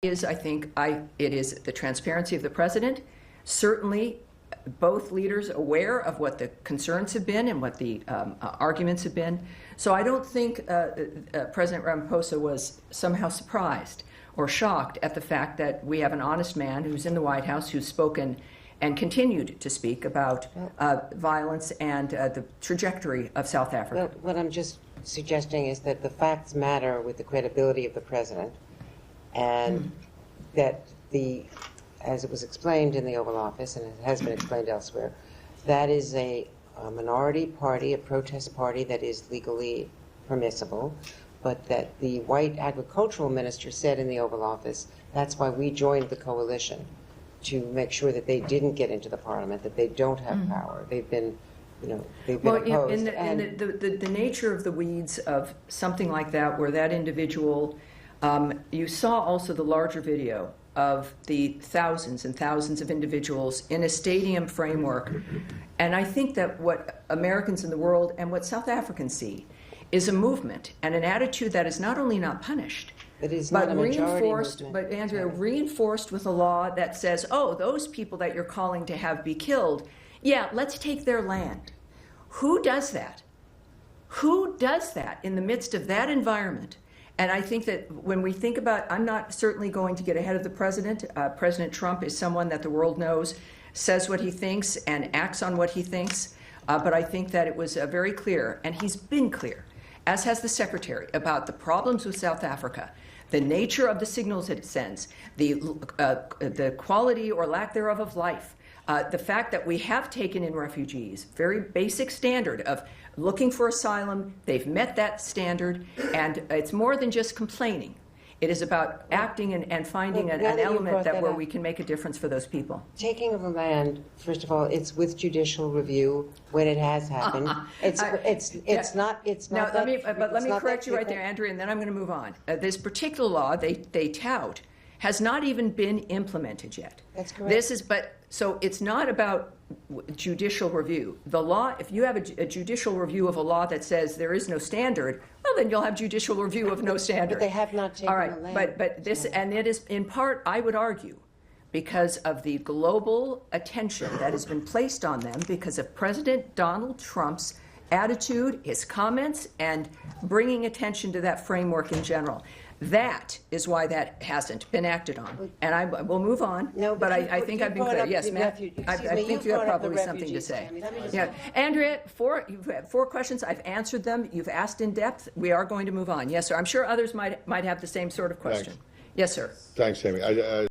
I think it is the transparency of the president. Certainly, both leaders aware of what the concerns have been and what the arguments have been. So I don't think President Ramaphosa was somehow surprised or shocked at the fact that we have an honest man who's in the White House who's spoken and continued to speak about violence and the trajectory of South Africa. Well, what I'm just suggesting is that the facts matter with the credibility of the president, and that as it was explained in the Oval Office, and it has been explained elsewhere, that is a minority party, a protest party that is legally permissible, but that the white agricultural minister said in the Oval Office, that's why we joined the coalition, to make sure that they didn't get into the parliament, that they don't have power. They've been, they've been opposed. In the nature of the weeds of something like that, where that individual, you saw also the larger video of the thousands and thousands of individuals in a stadium framework. And I think that what Americans in the world and what South Africans see is a movement and an attitude that is not only not punished, but reinforced, but Andrea, reinforced with a law that says, oh, those people that you're calling to have be killed, yeah, let's take their land. Who does that? Who does that in the midst of that environment? And I think that when we think about, I'm not certainly going to get ahead of the president. President Trump is someone that the world knows, says what he thinks and acts on what he thinks. But I think that it was very clear, and he's been clear, as has the secretary, about the problems with South Africa, the nature of the signals that it sends, the quality or lack thereof of life, the fact that we have taken in refugees, very basic standard of looking for asylum. They've met that standard, and it's more than just complaining. It is about acting and finding an element where we can make a difference for those people. Taking of a land, first of all, it's with judicial review when it has happened. It's not. Now, let me correct you right there, Andrea, and then I'm going to move on. This particular law they tout has not even been implemented yet. That's correct. So it's not about judicial review. The law, if you have a judicial review of a law that says there is no standard, well, then you'll have judicial review of no standard. But they have not taken the land. But this, and it is in part, I would argue, because of the global attention that has been placed on them because of President Donald Trump's attitude, his comments, and bringing attention to that framework in general. That is why that hasn't been acted on. And I will move on, no, but I think I've been clear. Yes, Matt, I think you have probably something to say. Yeah, Andrea, you've had 4 questions. I've answered them. You've asked in depth. We are going to move on. Yes, sir. I'm sure others might have the same sort of question. Thanks. Yes, sir. Thanks, Amy.